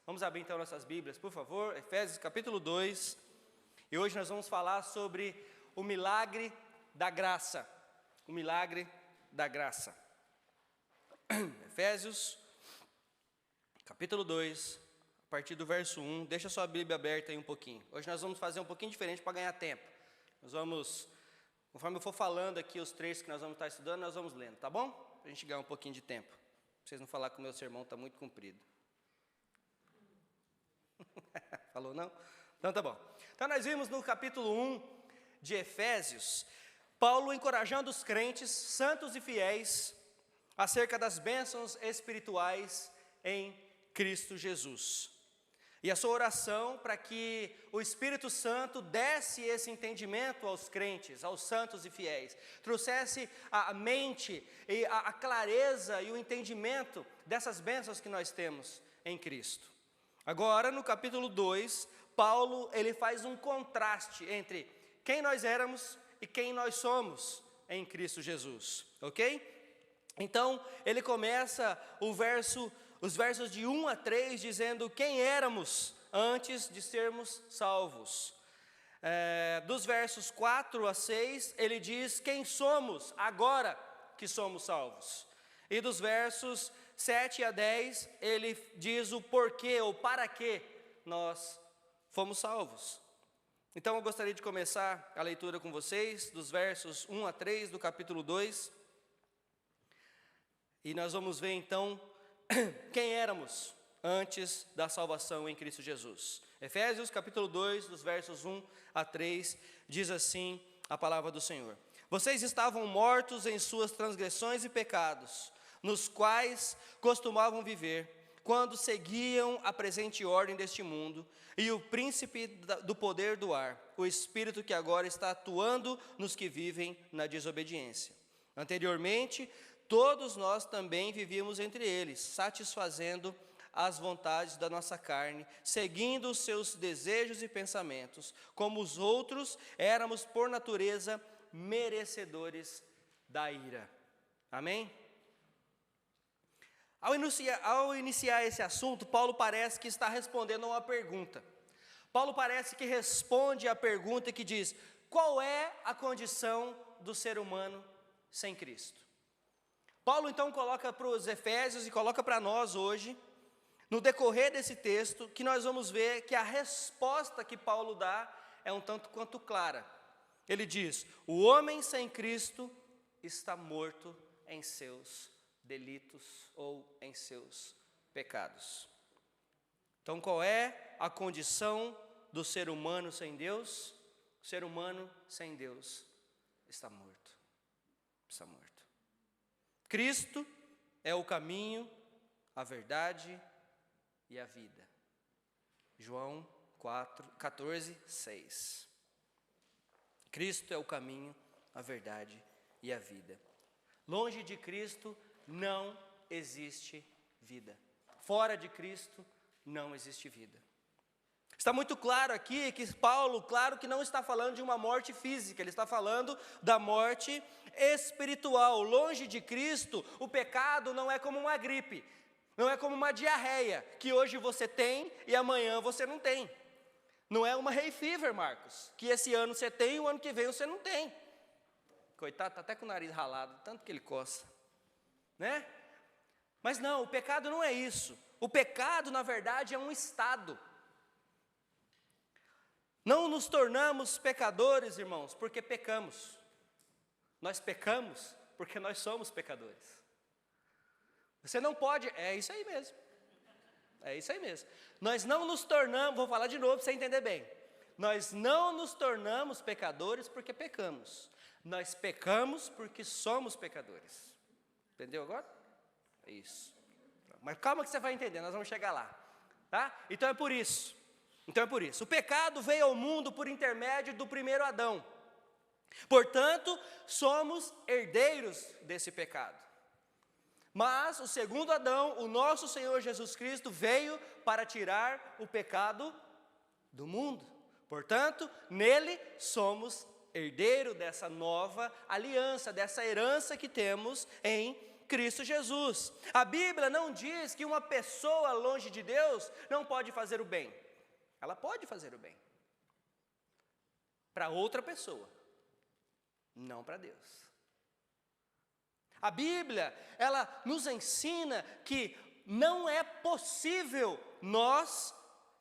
Vamos abrir então nossas Bíblias, por favor, Efésios capítulo 2. E hoje nós vamos falar sobre o milagre da graça. O milagre da graça. Efésios capítulo 2, a partir do verso 1. Deixa sua Bíblia aberta aí um pouquinho. Hoje nós vamos fazer um pouquinho diferente para ganhar tempo. Nós vamos, conforme eu for falando aqui os trechos que nós vamos estar estudando, nós vamos lendo, tá bom? Para a gente ganhar um pouquinho de tempo. Pra vocês não falar que o meu sermão está muito comprido. Falou não? Então tá bom. Então nós vimos no capítulo 1 de Efésios, Paulo encorajando os crentes, santos e fiéis, acerca das bênçãos espirituais em Cristo Jesus. E a sua oração para que o Espírito Santo desse esse entendimento aos crentes, aos santos e fiéis, trouxesse a mente e a clareza e o entendimento dessas bênçãos que nós temos em Cristo. Agora, no capítulo 2, Paulo ele faz um contraste entre quem nós éramos e quem nós somos em Cristo Jesus, ok? Então, ele começa os versos de 1 a 3, dizendo quem éramos antes de sermos salvos. Dos versos 4 a 6, ele diz quem somos agora que somos salvos. E dos versos 7 a 10, ele diz o porquê ou para que nós fomos salvos. Então eu gostaria de começar a leitura com vocês, dos versos 1 a 3 do capítulo 2. E nós vamos ver então quem éramos antes da salvação em Cristo Jesus. Efésios capítulo 2, dos versos 1 a 3, diz assim a palavra do Senhor. Vocês estavam mortos em suas transgressões e pecados, nos quais costumavam viver, quando seguiam a presente ordem deste mundo, e o príncipe do poder do ar, o espírito que agora está atuando nos que vivem na desobediência. Anteriormente, todos nós também vivíamos entre eles, satisfazendo as vontades da nossa carne, seguindo os seus desejos e pensamentos. Como os outros, éramos por natureza merecedores da ira. Amém? Ao iniciar esse assunto, Paulo parece que está respondendo a uma pergunta. Paulo parece que responde à pergunta que diz: qual é a condição do ser humano sem Cristo? Paulo então coloca para os Efésios e coloca para nós hoje, no decorrer desse texto, que nós vamos ver que a resposta que Paulo dá é um tanto quanto clara. Ele diz: o homem sem Cristo está morto em seus delitos ou em seus pecados. Então qual é a condição do ser humano sem Deus? O ser humano sem Deus está morto. Está morto. Cristo é o caminho, a verdade e a vida. João 14, 6. Cristo é o caminho, a verdade e a vida. Longe de Cristo não existe vida. Fora de Cristo não existe vida. Está muito claro aqui que Paulo, claro que não está falando de uma morte física, ele está falando da morte espiritual. Longe de Cristo, o pecado não é como uma gripe, não é como uma diarreia, que hoje você tem e amanhã você não tem. Não é uma hay fever, Marcos, que esse ano você tem e o ano que vem você não tem. Coitado, está até com o nariz ralado, tanto que ele coça, né? Mas não, o pecado não é isso. O pecado, na verdade, é um estado. Não nos tornamos pecadores, irmãos, porque pecamos. Nós pecamos porque nós somos pecadores. Você não pode, é isso aí mesmo. É isso aí mesmo. Nós não nos tornamos, vou falar de novo para você entender bem. Nós não nos tornamos pecadores porque pecamos. Nós pecamos porque somos pecadores. Entendeu agora? É isso. Mas calma que você vai entender, nós vamos chegar lá. Tá? Então é por isso. O pecado veio ao mundo por intermédio do primeiro Adão. Portanto, somos herdeiros desse pecado. Mas o segundo Adão, o nosso Senhor Jesus Cristo, veio para tirar o pecado do mundo. Portanto, nele somos herdeiro dessa nova aliança, dessa herança que temos em Cristo Jesus. A Bíblia não diz que uma pessoa longe de Deus não pode fazer o bem. Ela pode fazer o bem para outra pessoa, não para Deus. A Bíblia, ela nos ensina que não é possível nós,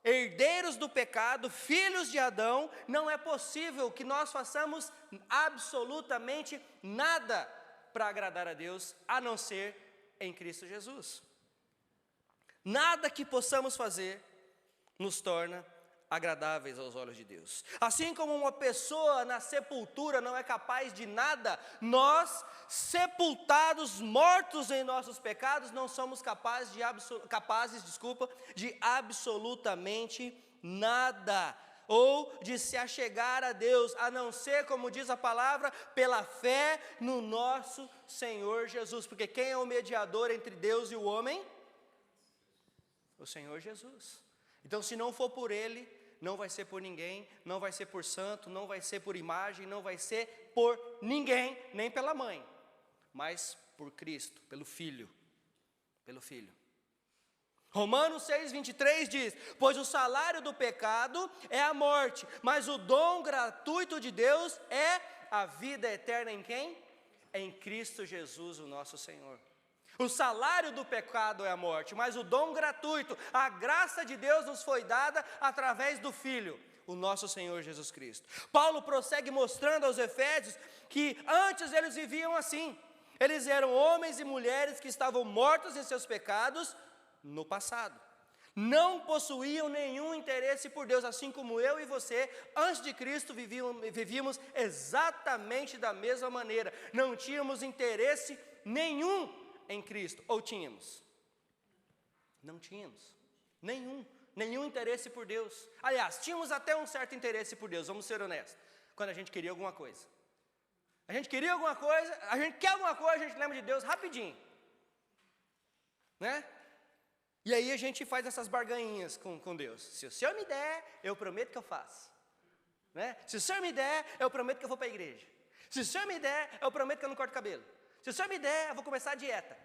herdeiros do pecado, filhos de Adão, não é possível que nós façamos absolutamente nada para agradar a Deus, a não ser em Cristo Jesus. Nada que possamos fazer nos torna agradáveis aos olhos de Deus. Assim como uma pessoa na sepultura não é capaz de nada, nós, sepultados, mortos em nossos pecados, não somos capazes de absolutamente nada, ou de se achegar a Deus, a não ser, como diz a palavra, pela fé no nosso Senhor Jesus, porque quem é o mediador entre Deus e o homem? O Senhor Jesus. Então, se não for por Ele, não vai ser por ninguém, não vai ser por santo, não vai ser por imagem, não vai ser por ninguém, nem pela mãe, mas por Cristo, pelo Filho, Romanos 6,23 diz: pois o salário do pecado é a morte, mas o dom gratuito de Deus é a vida eterna em quem? Em Cristo Jesus, o nosso Senhor. O salário do pecado é a morte, mas o dom gratuito, a graça de Deus nos foi dada através do Filho, o nosso Senhor Jesus Cristo. Paulo prossegue mostrando aos Efésios que antes eles viviam assim. Eles eram homens e mulheres que estavam mortos em seus pecados no passado. Não possuíam nenhum interesse por Deus, assim como eu e você, antes de Cristo, vivíamos exatamente da mesma maneira. Não tínhamos interesse nenhum em Cristo, ou tínhamos? Não tínhamos, nenhum interesse por Deus. Aliás, tínhamos até um certo interesse por Deus, vamos ser honestos, quando a gente queria alguma coisa. A gente quer alguma coisa, a gente lembra de Deus rapidinho, né? E aí a gente faz essas barganhinhas com Deus. Se o Senhor me der, eu prometo que eu faço, né? Se o Senhor me der, eu prometo que eu vou para a igreja. Se o Senhor me der, eu prometo que eu não corto cabelo. Se o Senhor me der, eu vou começar a dieta.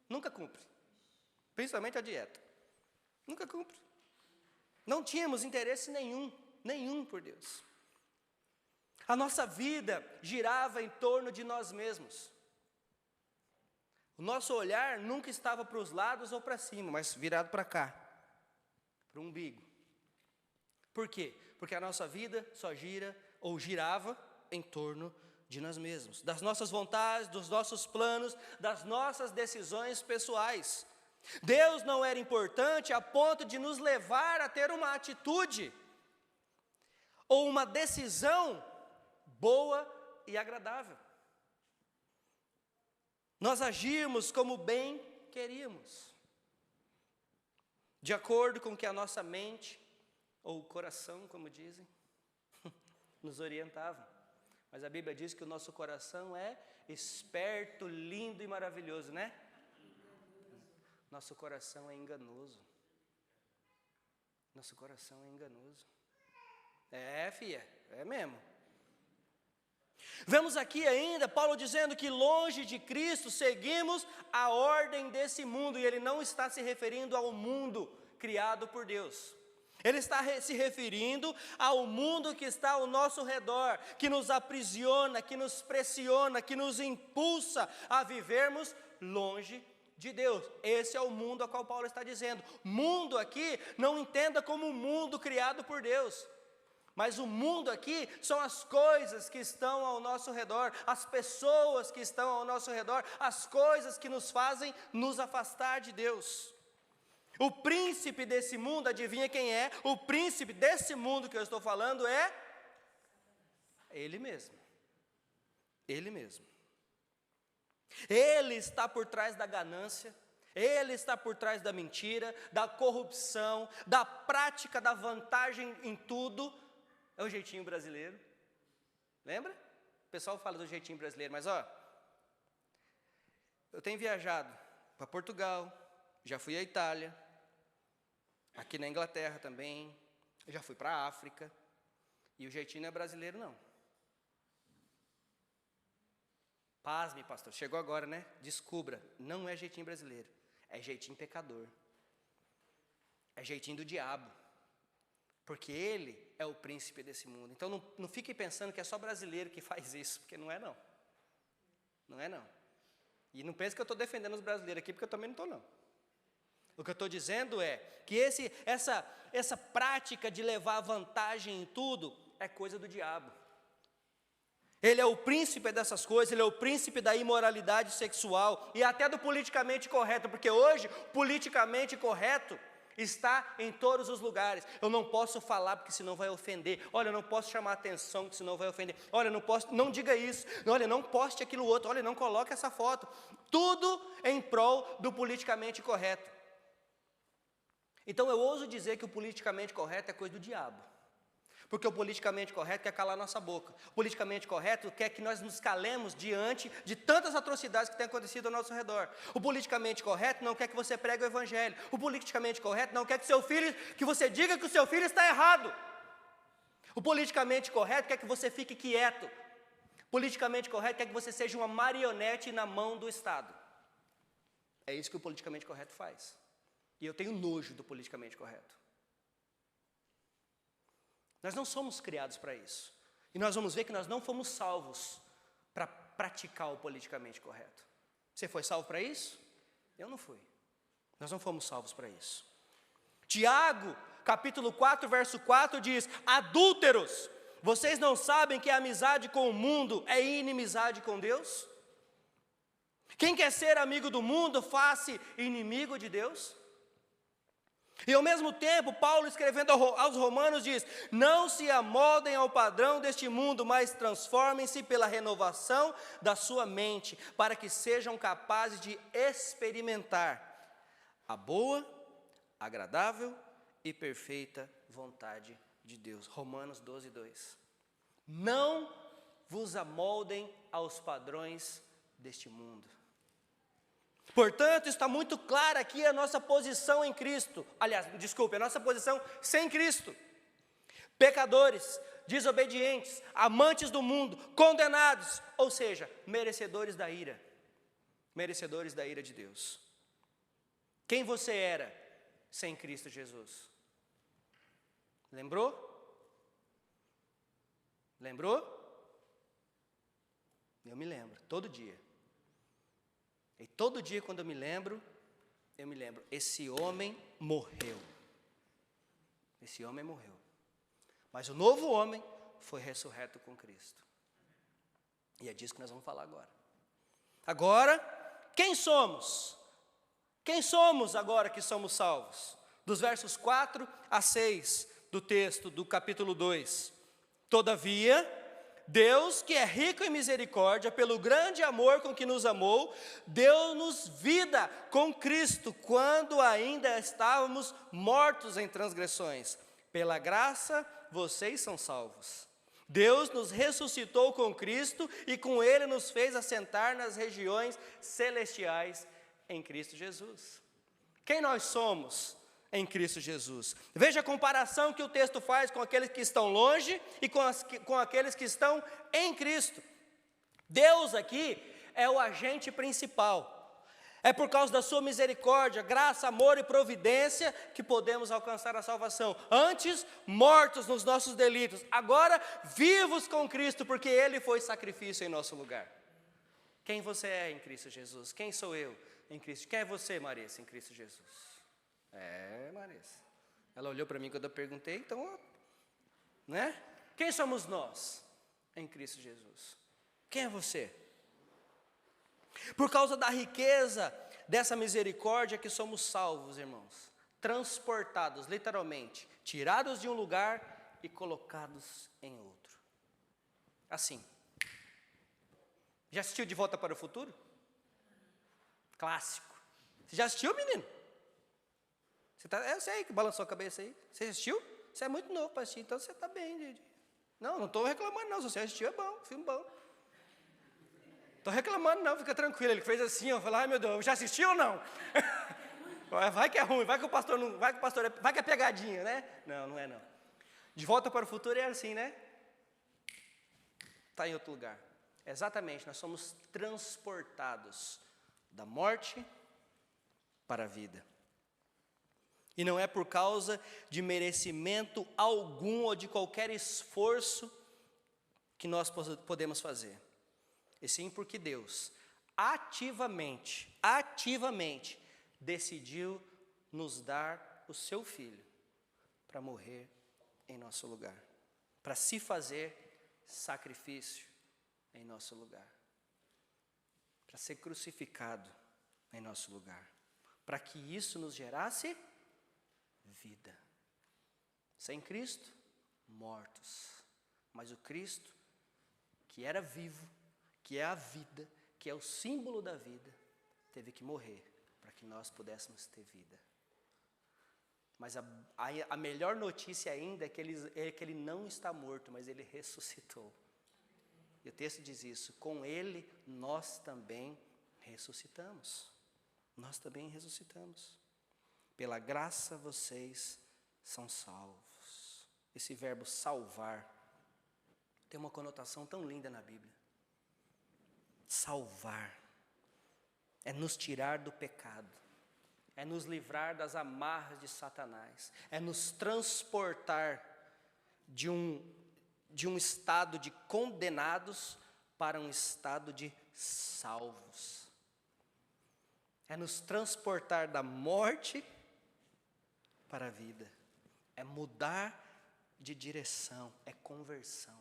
Nunca cumpre. Principalmente a dieta. Nunca cumpre. Não tínhamos interesse nenhum por Deus. A nossa vida girava em torno de nós mesmos. O nosso olhar nunca estava para os lados ou para cima, mas virado para cá, para o umbigo. Por quê? Porque a nossa vida só girava em torno de nós mesmos, das nossas vontades, dos nossos planos, das nossas decisões pessoais. Deus não era importante a ponto de nos levar a ter uma atitude ou uma decisão boa e agradável. Nós agimos como bem queríamos, de acordo com o que a nossa mente, ou o coração, como dizem, nos orientava. Mas a Bíblia diz que o nosso coração é esperto, lindo e maravilhoso, né? Nosso coração é enganoso. Nosso coração é enganoso. Filha, é mesmo. Vemos aqui ainda Paulo dizendo que longe de Cristo seguimos a ordem desse mundo, e ele não está se referindo ao mundo criado por Deus. Ele está se referindo ao mundo que está ao nosso redor, que nos aprisiona, que nos pressiona, que nos impulsa a vivermos longe de Deus. Esse é o mundo a qual Paulo está dizendo. Mundo aqui, não entenda como um mundo criado por Deus. Mas o mundo aqui são as coisas que estão ao nosso redor, as pessoas que estão ao nosso redor, as coisas que nos fazem nos afastar de Deus. O príncipe desse mundo, adivinha quem é? O príncipe desse mundo que eu estou falando é ele mesmo. Ele mesmo. Ele está por trás da ganância, ele está por trás da mentira, da corrupção, da prática da vantagem em tudo. É o jeitinho brasileiro. Lembra? O pessoal fala do jeitinho brasileiro, mas eu tenho viajado para Portugal, já fui à Itália, aqui na Inglaterra também, eu já fui para a África, e o jeitinho não é brasileiro não. Pasme, pastor, chegou agora, né? Descubra, não é jeitinho brasileiro, é jeitinho pecador. É jeitinho do diabo. Porque ele é o príncipe desse mundo. Então não fique pensando que é só brasileiro que faz isso, porque não é não. Não é não. E não pense que eu estou defendendo os brasileiros aqui, porque eu também não estou não. O que eu estou dizendo é que essa prática de levar vantagem em tudo é coisa do diabo. Ele é o príncipe dessas coisas, ele é o príncipe da imoralidade sexual e até do politicamente correto, porque hoje, politicamente correto está em todos os lugares. Eu não posso falar porque senão vai ofender. Olha, eu não posso chamar atenção porque senão vai ofender. Olha, eu não posso, não diga isso. Olha, não poste aquilo outro. Olha, não coloque essa foto. Tudo em prol do politicamente correto. Então eu ouso dizer que o politicamente correto é coisa do diabo. Porque o politicamente correto quer calar nossa boca. O politicamente correto quer que nós nos calemos diante de tantas atrocidades que têm acontecido ao nosso redor. O politicamente correto não quer que você pregue o evangelho. O politicamente correto não quer que você diga que o seu filho está errado. O politicamente correto quer que você fique quieto. O politicamente correto quer que você seja uma marionete na mão do Estado. É isso que o politicamente correto faz. E eu tenho nojo do politicamente correto. Nós não somos criados para isso. E nós vamos ver que nós não fomos salvos para praticar o politicamente correto. Você foi salvo para isso? Eu não fui. Nós não fomos salvos para isso. Tiago, capítulo 4, verso 4 diz: adúlteros, vocês não sabem que a amizade com o mundo é inimizade com Deus? Quem quer ser amigo do mundo, faz-se inimigo de Deus? E ao mesmo tempo, Paulo escrevendo aos romanos diz: não se amoldem ao padrão deste mundo, mas transformem-se pela renovação da sua mente, para que sejam capazes de experimentar a boa, agradável e perfeita vontade de Deus. Romanos 12, 2. Não vos amoldem aos padrões deste mundo. Portanto, está muito clara aqui a nossa posição em Cristo. Aliás, desculpe, a nossa posição sem Cristo. Pecadores, desobedientes, amantes do mundo, condenados, ou seja, merecedores da ira. Merecedores da ira de Deus. Quem você era sem Cristo Jesus? Lembrou? Lembrou? Eu me lembro, todo dia. E todo dia quando eu me lembro, esse homem morreu. Esse homem morreu. Mas o novo homem foi ressurreto com Cristo. E é disso que nós vamos falar agora. Agora, quem somos? Quem somos agora que somos salvos? Dos versos 4 a 6 do texto do capítulo 2. Todavia, Deus, que é rico em misericórdia, pelo grande amor com que nos amou, deu-nos vida com Cristo, quando ainda estávamos mortos em transgressões. Pela graça, vocês são salvos. Deus nos ressuscitou com Cristo e com Ele nos fez assentar nas regiões celestiais em Cristo Jesus. Quem nós somos em Cristo Jesus? Veja a comparação que o texto faz com aqueles que estão longe e com aqueles que estão em Cristo. Deus aqui é o agente principal. É por causa da sua misericórdia, graça, amor e providência que podemos alcançar a salvação. Antes, mortos nos nossos delitos. Agora, vivos com Cristo, porque Ele foi sacrifício em nosso lugar. Quem você é em Cristo Jesus? Quem sou eu em Cristo? Quem é você, Marissa, em Cristo Jesus? Marissa. Ela olhou para mim quando eu perguntei, então, né? Quem somos nós em Cristo Jesus? Quem é você? Por causa da riqueza dessa misericórdia que somos salvos, irmãos. Transportados, literalmente, tirados de um lugar e colocados em outro. Assim. Já assistiu De Volta para o Futuro? Clássico. Você já assistiu, menino? Eu sei que balançou a cabeça aí. Você assistiu? Você é muito novo para assistir, então você está bem, Didi. Não estou reclamando não, se você assistiu é bom, filme bom. Estou reclamando não, fica tranquilo. Ele fez assim, eu falei, ai meu Deus, já assistiu ou não? Vai que é ruim, vai que o pastor não, vai que é pegadinha, né? Não, não é não. De Volta para o Futuro é assim, né? Está em outro lugar. Exatamente, nós somos transportados da morte para a vida. E não é por causa de merecimento algum ou de qualquer esforço que nós podemos fazer. E sim porque Deus ativamente decidiu nos dar o seu Filho para morrer em nosso lugar, para se fazer sacrifício em nosso lugar, para ser crucificado em nosso lugar, para que isso nos gerasse vida. Sem Cristo, mortos. Mas o Cristo, que era vivo, que é a vida, que é o símbolo da vida, teve que morrer para que nós pudéssemos ter vida. Mas a melhor notícia ainda é que ele não está morto, mas ele ressuscitou. E o texto diz isso: com ele nós também ressuscitamos. Nós também ressuscitamos. Pela graça vocês são salvos. Esse verbo salvar tem uma conotação tão linda na Bíblia. Salvar é nos tirar do pecado, é nos livrar das amarras de Satanás, é nos transportar de um estado de condenados para um estado de salvos. É nos transportar da morte para a vida. É mudar de direção, é conversão.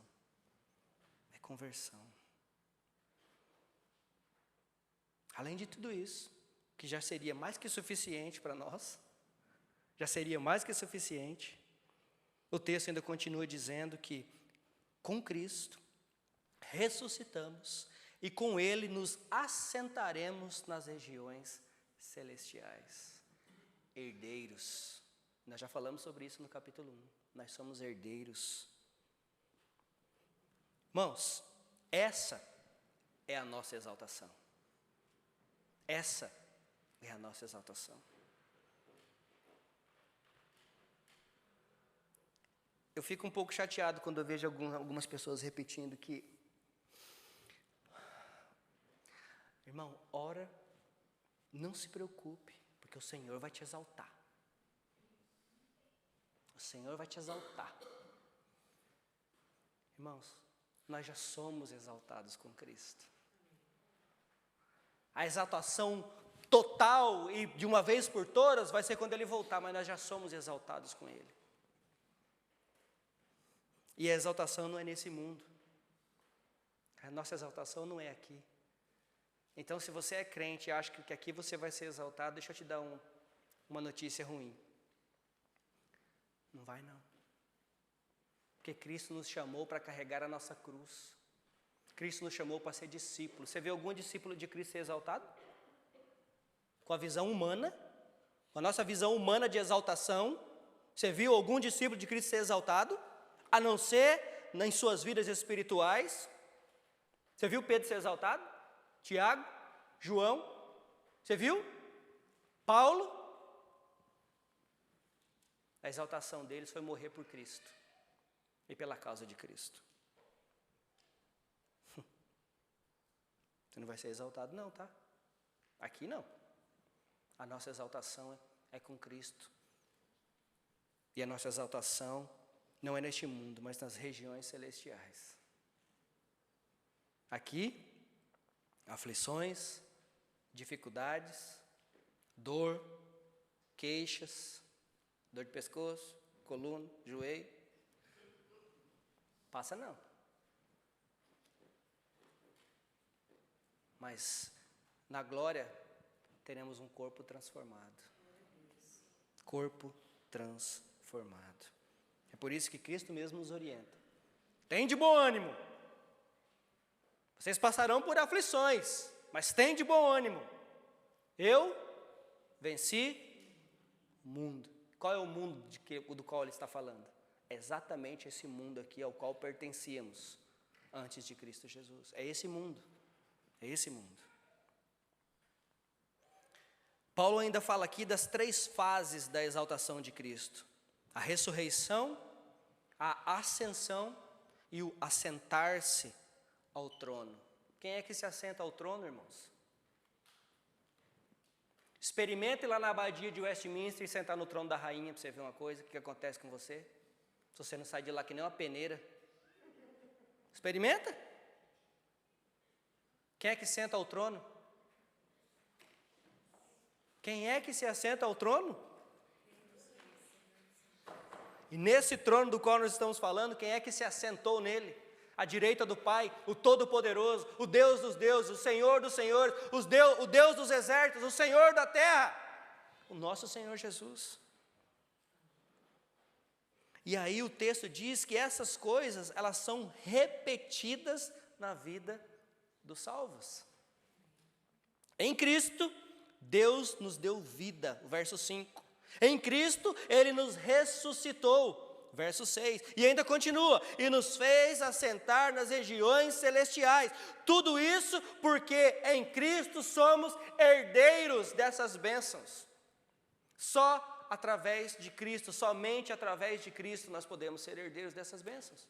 É conversão. Além de tudo isso, que já seria mais que suficiente para nós, já seria mais que suficiente, o texto ainda continua dizendo que com Cristo ressuscitamos e com Ele nos assentaremos nas regiões celestiais. Herdeiros. Nós já falamos sobre isso no capítulo 1. Nós somos herdeiros. Irmãos, essa é a nossa exaltação. Essa é a nossa exaltação. Eu fico um pouco chateado quando eu vejo algumas pessoas repetindo que: irmão, ora, não se preocupe, porque o Senhor vai te exaltar. O Senhor vai te exaltar. Irmãos, nós já somos exaltados com Cristo. A exaltação total e de uma vez por todas vai ser quando Ele voltar, mas nós já somos exaltados com Ele. E a exaltação não é nesse mundo. A nossa exaltação não é aqui. Então, se você é crente e acha que aqui você vai ser exaltado, deixa eu te dar uma notícia ruim. Não vai não. Porque Cristo nos chamou para carregar a nossa cruz. Cristo nos chamou para ser discípulo. Você vê algum discípulo de Cristo ser exaltado? Com a visão humana, com a nossa visão humana de exaltação, você viu algum discípulo de Cristo ser exaltado? A não ser em suas vidas espirituais. Você viu Pedro ser exaltado? Tiago? João? Você viu? Paulo? A exaltação deles foi morrer por Cristo e pela causa de Cristo. Você não vai ser exaltado não, tá? Aqui não. A nossa exaltação é com Cristo. E a nossa exaltação não é neste mundo, mas nas regiões celestiais. Aqui, aflições, dificuldades, dor, queixas, dor de pescoço, coluna, joelho. Passa não. Mas na glória teremos um corpo transformado. Corpo transformado. É por isso que Cristo mesmo nos orienta. Tem de bom ânimo. Vocês passarão por aflições, mas tem de bom ânimo. Eu venci o mundo. Qual é o mundo do qual ele está falando? É exatamente esse mundo aqui ao qual pertencíamos antes de Cristo Jesus. É esse mundo. É esse mundo. Paulo ainda fala aqui das 3 fases da exaltação de Cristo: a ressurreição, a ascensão e o assentar-se ao trono. Quem é que se assenta ao trono, irmãos? Experimente lá na abadia de Westminster e sentar no trono da rainha para você ver uma coisa, o que acontece com você. Se você não sai de lá que nem uma peneira. Experimenta. Quem é que senta ao trono? Quem é que se assenta ao trono? E nesse trono do qual nós estamos falando, quem é que se assentou nele? À direita do Pai, o Todo-Poderoso, o Deus dos deuses, o Senhor dos senhores, o Deus dos exércitos, o Senhor da terra, o nosso Senhor Jesus. E aí o texto diz que essas coisas, elas são repetidas na vida dos salvos. Em Cristo, Deus nos deu vida, o verso 5. Em Cristo, Ele nos ressuscitou, verso 6. E ainda continua, e nos fez assentar nas regiões celestiais. Tudo isso porque em Cristo somos herdeiros dessas bênçãos. Só através de Cristo, somente através de Cristo nós podemos ser herdeiros dessas bênçãos.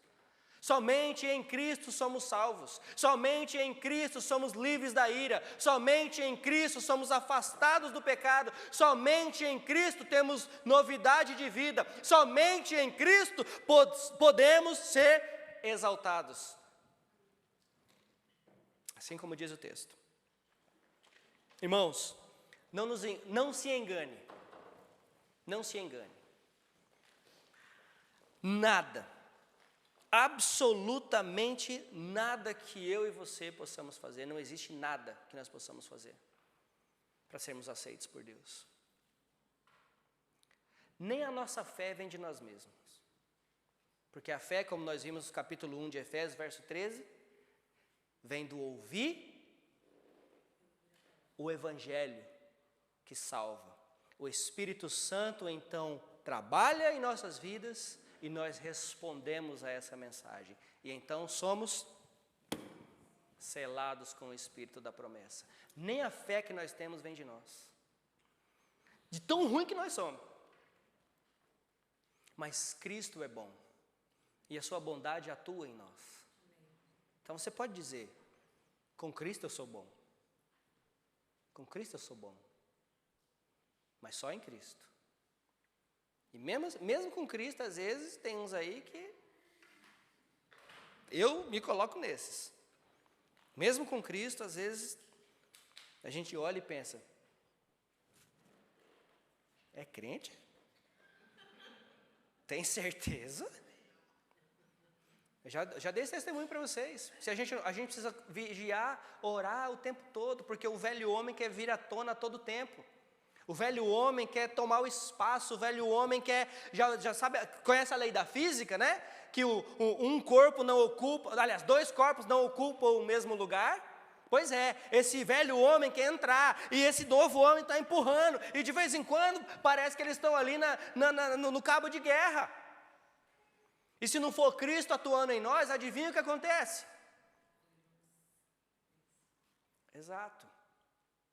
Somente em Cristo somos salvos, somente em Cristo somos livres da ira, somente em Cristo somos afastados do pecado, somente em Cristo temos novidade de vida, somente em Cristo podemos ser exaltados. Assim como diz o texto. Irmãos, não se engane, não se engane. Nada, absolutamente nada que eu e você possamos fazer, não existe nada que nós possamos fazer para sermos aceitos por Deus. Nem a nossa fé vem de nós mesmos. Porque a fé, como nós vimos no capítulo 1 de Efésios, verso 13, vem do ouvir o Evangelho que salva. O Espírito Santo, então, trabalha em nossas vidas e nós respondemos a essa mensagem. E então somos selados com o Espírito da promessa. Nem a fé que nós temos vem de nós. De tão ruim que nós somos. Mas Cristo é bom. E a sua bondade atua em nós. Então você pode dizer, com Cristo eu sou bom. Com Cristo eu sou bom. Mas só em Cristo. E mesmo com Cristo, às vezes, tem uns aí que eu me coloco nesses. Mesmo com Cristo, às vezes, a gente olha e pensa, é crente? Tem certeza? Eu já dei esse testemunho para vocês. Se a gente precisa vigiar, orar o tempo todo, porque o velho homem quer vir à tona a todo tempo. O velho homem quer tomar o espaço, o velho homem quer, já sabe, conhece a lei da física, né? Que um corpo não ocupa, aliás, dois corpos não ocupam o mesmo lugar. Pois é, esse velho homem quer entrar, e esse novo homem está empurrando, e de vez em quando parece que eles estão ali no cabo de guerra. E se não for Cristo atuando em nós, adivinha o que acontece? Exato.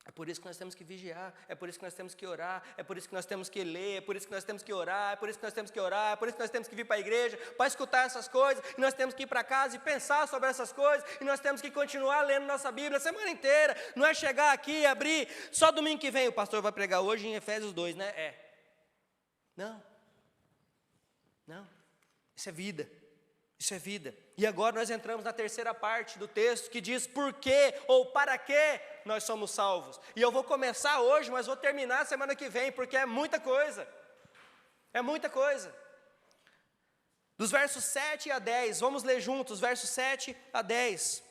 É por isso que nós temos que vigiar, é por isso que nós temos que orar, é por isso que nós temos que ler, é por isso que nós temos que orar, é por isso que nós temos que orar, é por isso que nós temos que vir para a igreja, para escutar essas coisas, e nós temos que ir para casa e pensar sobre essas coisas, e nós temos que continuar lendo nossa Bíblia a semana inteira, não é chegar aqui e abrir, só domingo que vem o pastor vai pregar hoje em Efésios 2, né? Não, isso é vida. Isso é vida. E agora nós entramos na terceira parte do texto que diz por quê ou para que nós somos salvos. E eu vou começar hoje, mas vou terminar semana que vem, porque é muita coisa. É muita coisa. Dos versos 7 a 10, vamos ler juntos, versos 7 a 10.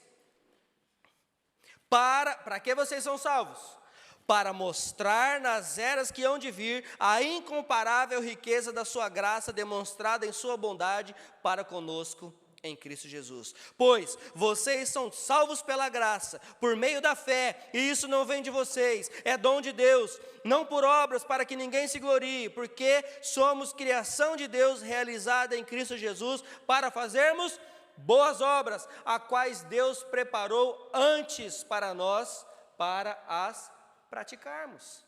Para que vocês são salvos? Para mostrar nas eras que hão de vir a incomparável riqueza da sua graça demonstrada em sua bondade para conosco em Cristo Jesus. Pois vocês são salvos pela graça, por meio da fé, e isso não vem de vocês, é dom de Deus, não por obras para que ninguém se glorie, porque somos criação de Deus realizada em Cristo Jesus para fazermos boas obras, a quais Deus preparou antes para nós, para as praticarmos.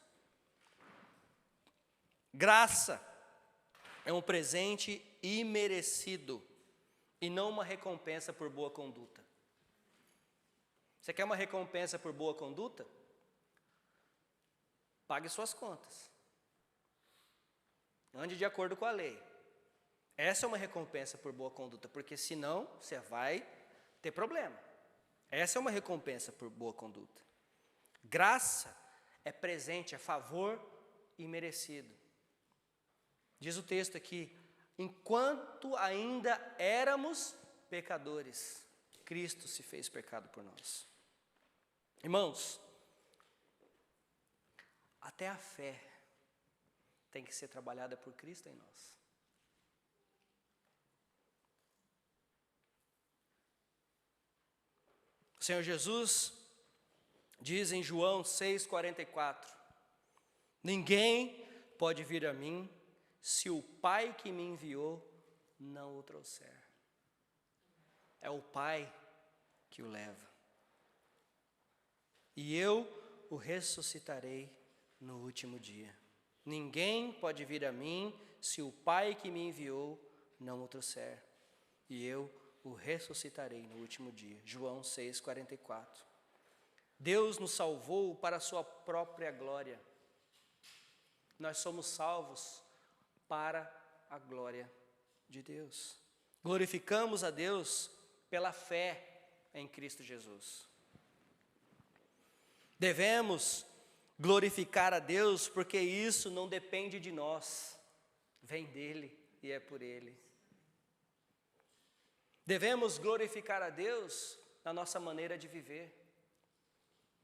Graça é um presente imerecido e não uma recompensa por boa conduta. Você quer uma recompensa por boa conduta? Pague suas contas. Ande de acordo com a lei. Essa é uma recompensa por boa conduta, porque senão você vai ter problema. Essa é uma recompensa por boa conduta. Graça é presente, é favor imerecido. Diz o texto aqui, enquanto ainda éramos pecadores, Cristo se fez pecado por nós. Irmãos, até a fé tem que ser trabalhada por Cristo em nós. O Senhor Jesus diz em João 6,44, ninguém pode vir a mim se o Pai que me enviou não o trouxer. É o Pai que o leva. E eu o ressuscitarei no último dia. Ninguém pode vir a mim se o Pai que me enviou não o trouxer. E eu o ressuscitarei no último dia. João 6,44. Deus nos salvou para a sua própria glória. Nós somos salvos para a glória de Deus. Glorificamos a Deus pela fé em Cristo Jesus. Devemos glorificar a Deus porque isso não depende de nós, vem dele e é por ele. Devemos glorificar a Deus na nossa maneira de viver,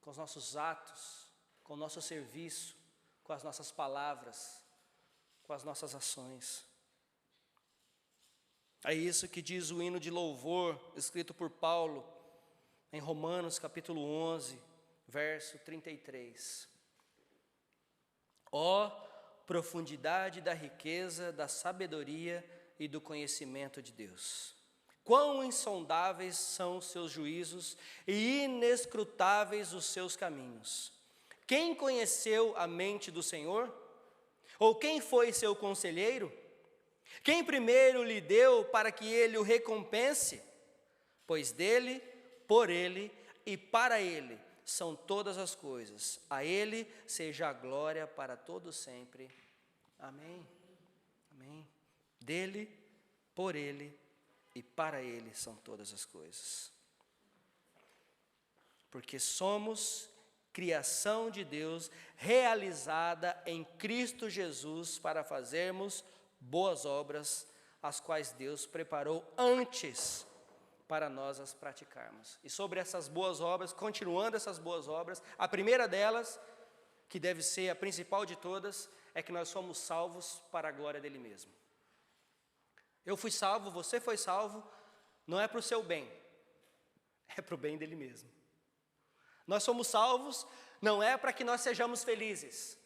com os nossos atos, com o nosso serviço, com as nossas palavras, com as nossas ações. É isso que diz o hino de louvor, escrito por Paulo, em Romanos capítulo 11, verso 33. Ó profundidade da riqueza, da sabedoria e do conhecimento de Deus! Quão insondáveis são os seus juízos e inescrutáveis os seus caminhos! Quem conheceu a mente do Senhor? Ou quem foi seu conselheiro? Quem primeiro lhe deu para que ele o recompense? Pois dele, por ele e para ele são todas as coisas. A ele seja a glória para todo sempre. Amém. Amém. Dele, por ele e para ele são todas as coisas. Porque somos criação de Deus, realizada em Cristo Jesus para fazermos boas obras, as quais Deus preparou antes para nós as praticarmos. E sobre essas boas obras, continuando essas boas obras, a primeira delas, que deve ser a principal de todas, é que nós somos salvos para a glória dele mesmo. Eu fui salvo, você foi salvo, não é para o seu bem, é para o bem dele mesmo. Nós somos salvos, não é para que nós sejamos felizes,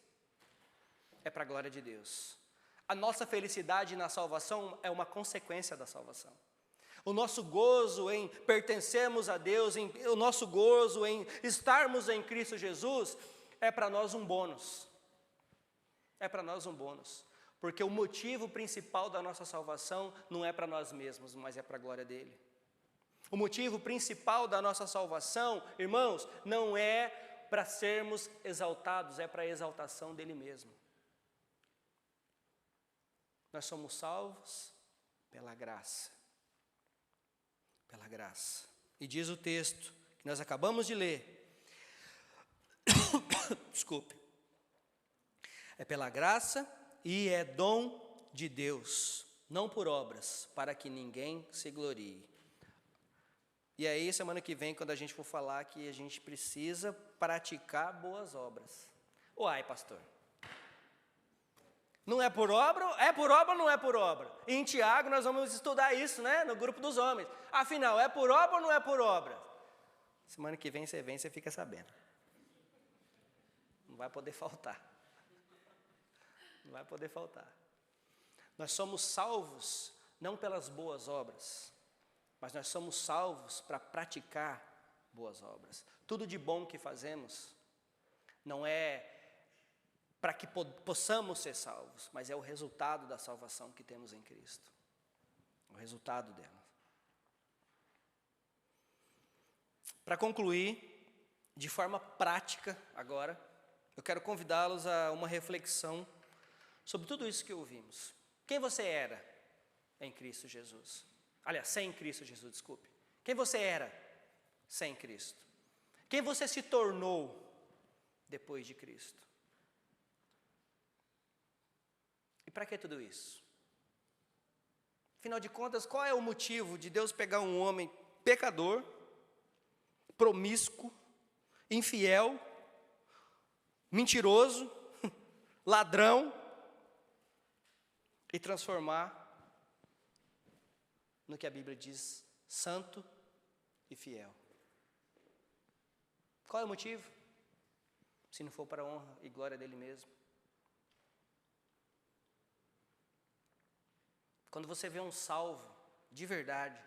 é para a glória de Deus. A nossa felicidade na salvação é uma consequência da salvação. O nosso gozo em pertencermos a Deus, o nosso gozo em estarmos em Cristo Jesus, é para nós um bônus. É para nós um bônus. Porque o motivo principal da nossa salvação não é para nós mesmos, mas é para a glória dele. O motivo principal da nossa salvação, irmãos, não é para sermos exaltados, é para a exaltação dele mesmo. Nós somos salvos pela graça. Pela graça. E diz o texto que nós acabamos de ler. Desculpe. É pela graça e é dom de Deus, não por obras, para que ninguém se glorie. E aí, semana que vem, quando a gente for falar que a gente precisa praticar boas obras. Uai, pastor. Não é por obra? É por obra ou não é por obra? E em Tiago nós vamos estudar isso, né? No grupo dos homens. Afinal, é por obra ou não é por obra? Semana que vem, você fica sabendo. Não vai poder faltar. Não vai poder faltar. Nós somos salvos não pelas boas obras, mas nós somos salvos para praticar boas obras. Tudo de bom que fazemos não é para que possamos ser salvos, mas é o resultado da salvação que temos em Cristo. O resultado dela. Para concluir, de forma prática agora, eu quero convidá-los a uma reflexão sobre tudo isso que ouvimos. Quem você era em Cristo Jesus? Aliás, sem Cristo Jesus, desculpe. Quem você era sem Cristo? Quem você se tornou depois de Cristo? E para que tudo isso? Afinal de contas, qual é o motivo de Deus pegar um homem pecador, promíscuo, infiel, mentiroso, ladrão, e transformar no que a Bíblia diz, santo e fiel? Qual é o motivo? Se não for para a honra e glória dele mesmo. Quando você vê um salvo de verdade,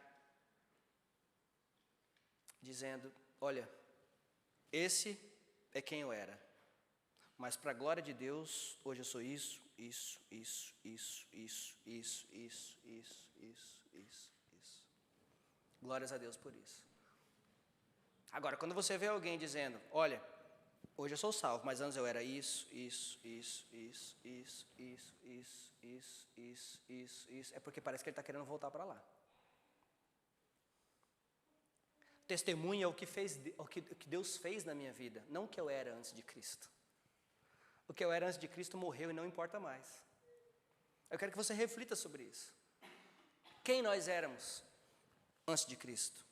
dizendo, olha, esse é quem eu era, mas para a glória de Deus, hoje eu sou isso. Glórias a Deus por isso. Agora, quando você vê alguém dizendo, olha, hoje eu sou salvo, mas antes eu era isso, é porque parece que ele está querendo voltar para lá. Testemunha o que Deus fez na minha vida, não o que eu era antes de Cristo. O que eu era antes de Cristo morreu e não importa mais. Eu quero que você reflita sobre isso. Quem nós éramos antes de Cristo?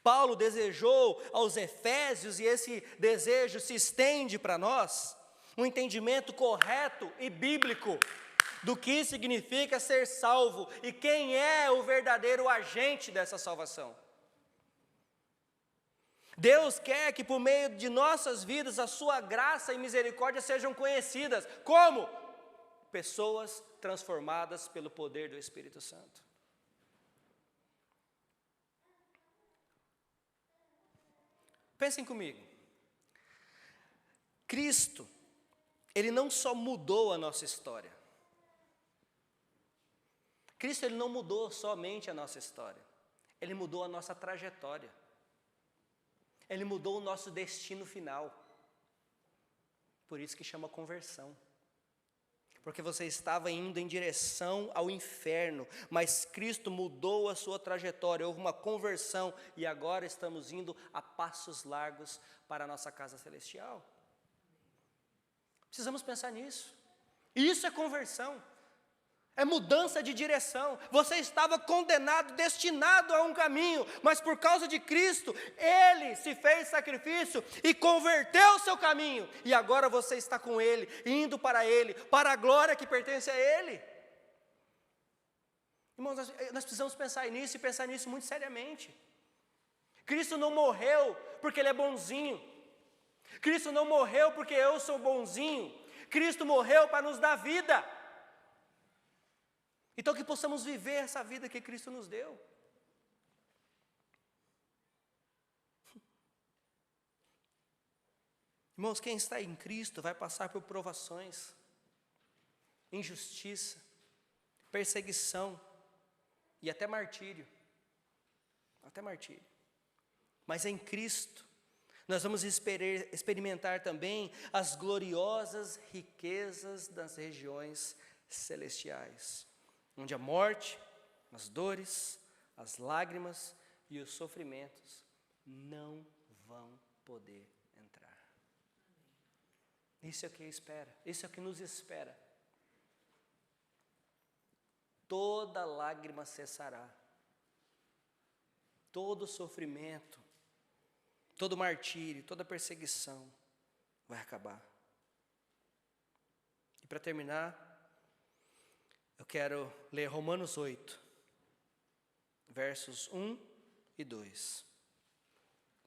Paulo desejou aos Efésios, e esse desejo se estende para nós, um entendimento correto e bíblico do que significa ser salvo e quem é o verdadeiro agente dessa salvação. Deus quer que por meio de nossas vidas a sua graça e misericórdia sejam conhecidas. Como? Pessoas transformadas pelo poder do Espírito Santo. Pensem comigo. Cristo, Ele não só mudou a nossa história. Cristo, Ele não mudou somente a nossa história. Ele mudou a nossa trajetória. Ele mudou o nosso destino final. Por isso que chama conversão. Porque você estava indo em direção ao inferno, mas Cristo mudou a sua trajetória, houve uma conversão, e agora estamos indo a passos largos para a nossa casa celestial. Precisamos pensar nisso. Isso é conversão. É mudança de direção. Você estava condenado, destinado a um caminho, mas por causa de Cristo, Ele se fez sacrifício e converteu o seu caminho. E agora você está com Ele, indo para Ele, para a glória que pertence a Ele. Irmãos, nós precisamos pensar nisso e pensar nisso muito seriamente. Cristo não morreu porque Ele é bonzinho. Cristo não morreu porque eu sou bonzinho. Cristo morreu para nos dar vida. Então que possamos viver essa vida que Cristo nos deu. Irmãos, quem está em Cristo vai passar por provações, injustiça, perseguição e até martírio. Até martírio. Mas em Cristo, nós vamos experimentar também as gloriosas riquezas das regiões celestiais, onde a morte, as dores, as lágrimas e os sofrimentos não vão poder entrar. Isso é o que espera, isso é o que nos espera. Toda lágrima cessará, todo sofrimento, todo martírio, toda perseguição vai acabar. E para terminar, eu quero ler Romanos 8, versos 1 e 2.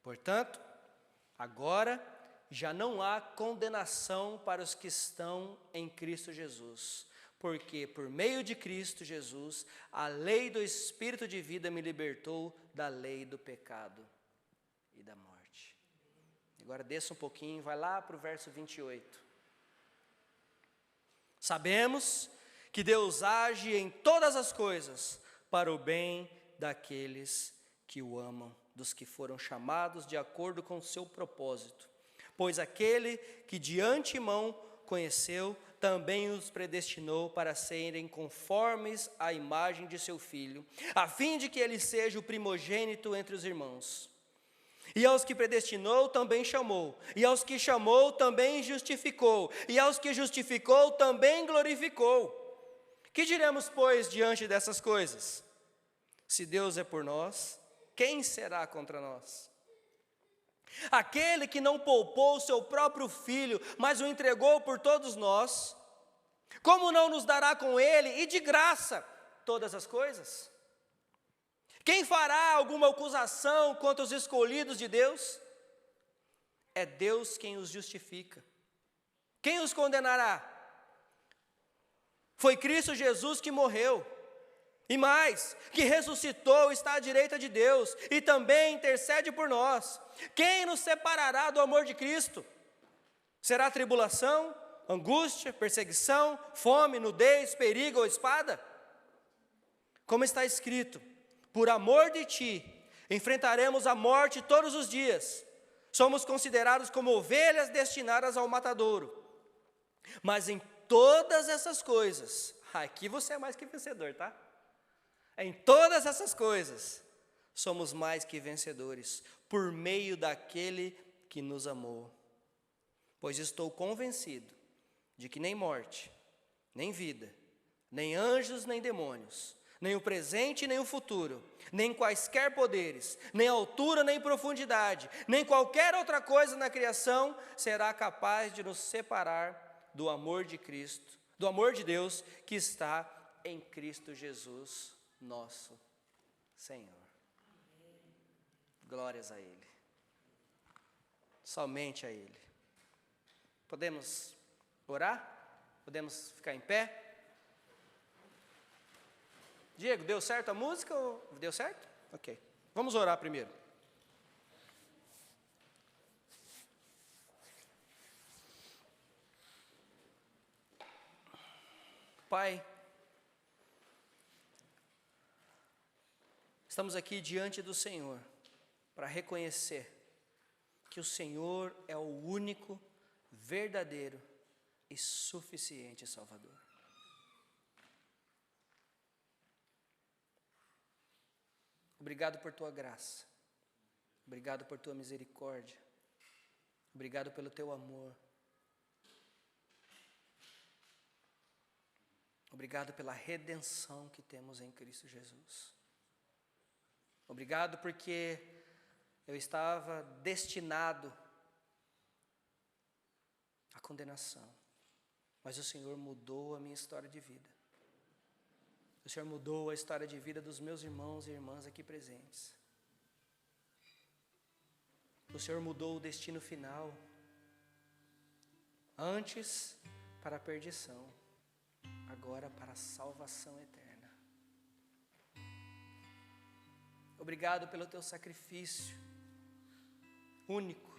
Portanto, agora já não há condenação para os que estão em Cristo Jesus, porque por meio de Cristo Jesus, a lei do Espírito de vida me libertou da lei do pecado e da morte. Agora desça um pouquinho, vai lá para o verso 28. Sabemos que Deus age em todas as coisas para o bem daqueles que o amam, dos que foram chamados de acordo com o seu propósito. Pois aquele que de antemão conheceu, também os predestinou para serem conformes à imagem de seu Filho, a fim de que ele seja o primogênito entre os irmãos. E aos que predestinou, também chamou. E aos que chamou, também justificou. E aos que justificou, também glorificou. Que diremos, pois, diante dessas coisas? Se Deus é por nós, quem será contra nós? Aquele que não poupou o seu próprio Filho, mas o entregou por todos nós, como não nos dará com ele, e de graça, todas as coisas? Quem fará alguma acusação contra os escolhidos de Deus? É Deus quem os justifica. Quem os condenará? Foi Cristo Jesus que morreu, e mais, que ressuscitou, está à direita de Deus, e também intercede por nós. Quem nos separará do amor de Cristo? Será tribulação, angústia, perseguição, fome, nudez, perigo ou espada? Como está escrito: por amor de ti, enfrentaremos a morte todos os dias. Somos considerados como ovelhas destinadas ao matadouro. Mas em todas essas coisas, aqui você é mais que vencedor, tá? Em todas essas coisas, somos mais que vencedores, por meio daquele que nos amou. Pois estou convencido de que nem morte, nem vida, nem anjos, nem demônios, nem o presente, nem o futuro, nem quaisquer poderes, nem altura, nem profundidade, nem qualquer outra coisa na criação será capaz de nos separar do amor de Cristo, do amor de Deus que está em Cristo Jesus, nosso Senhor. Glórias a Ele. Somente a Ele. Podemos orar? Podemos ficar em pé? Diego, deu certo a música ou deu certo? Ok. Vamos orar primeiro. Pai, estamos aqui diante do Senhor para reconhecer que o Senhor é o único, verdadeiro e suficiente Salvador. Obrigado por tua graça, obrigado por tua misericórdia, obrigado pelo teu amor, obrigado pela redenção que temos em Cristo Jesus. Obrigado porque eu estava destinado à condenação, mas o Senhor mudou a minha história de vida. O Senhor mudou a história de vida dos meus irmãos e irmãs aqui presentes. O Senhor mudou o destino final, antes para a perdição, agora para a salvação eterna. Obrigado pelo teu sacrifício, único,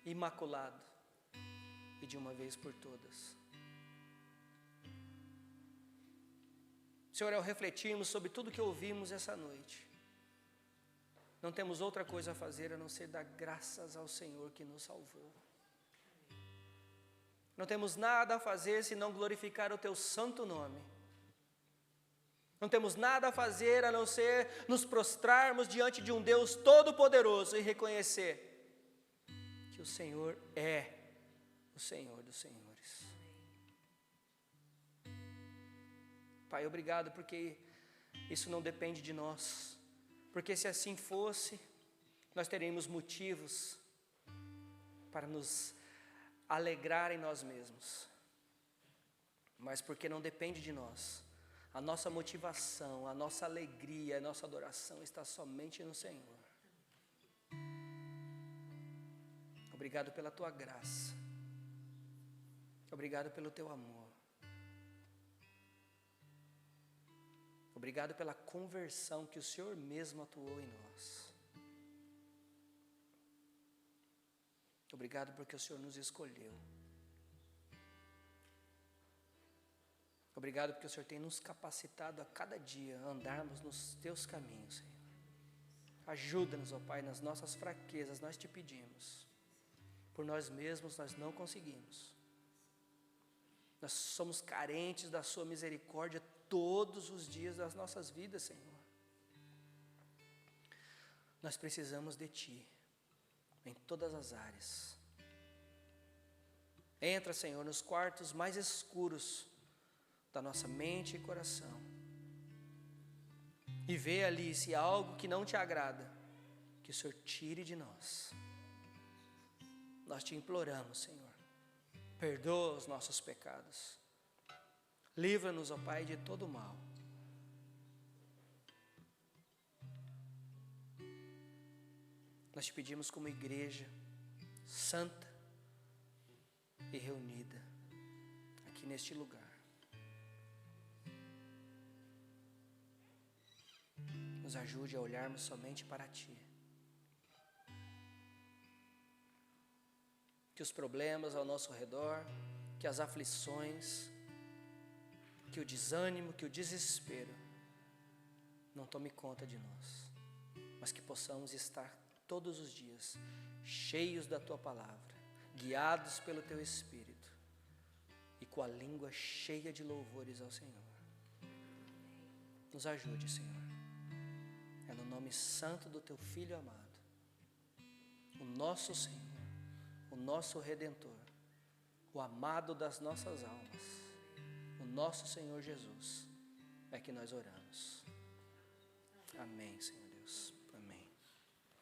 imaculado, e de uma vez por todas. Senhor, ao refletirmos sobre tudo que ouvimos essa noite, não temos outra coisa a fazer a não ser dar graças ao Senhor que nos salvou. Não temos nada a fazer senão glorificar o teu santo nome. Não temos nada a fazer a não ser nos prostrarmos diante de um Deus todo-poderoso e reconhecer que o Senhor é o Senhor dos Senhores. Pai, obrigado porque isso não depende de nós, porque se assim fosse, nós teríamos motivos para nos alegrar em nós mesmos, mas porque não depende de nós, a nossa motivação, a nossa alegria, a nossa adoração está somente no Senhor. Obrigado pela tua graça, obrigado pelo teu amor. Obrigado pela conversão que o Senhor mesmo atuou em nós. Obrigado porque o Senhor nos escolheu. Obrigado porque o Senhor tem nos capacitado a cada dia a andarmos nos teus caminhos, Senhor. Ajuda-nos, ó Pai, nas nossas fraquezas, nós te pedimos. Por nós mesmos nós não conseguimos. Nós somos carentes da sua misericórdia todos os dias das nossas vidas, Senhor. Nós precisamos de Ti, em todas as áreas. Entra, Senhor, nos quartos mais escuros da nossa mente e coração. E vê ali se há algo que não te agrada, que o Senhor tire de nós. Nós te imploramos, Senhor, perdoa os nossos pecados. Livra-nos, ó Pai, de todo mal. Nós te pedimos como igreja santa e reunida aqui neste lugar. Nos ajude a olharmos somente para Ti. Que os problemas ao nosso redor, que as aflições, que o desânimo, que o desespero não tome conta de nós, mas que possamos estar todos os dias cheios da Tua palavra, guiados pelo Teu Espírito e com a língua cheia de louvores ao Senhor. Nos ajude, Senhor. É no nome santo do Teu Filho amado, o nosso Senhor, o nosso Redentor, o amado das nossas almas, o nosso Senhor Jesus, é que nós oramos. Amém, Senhor Deus.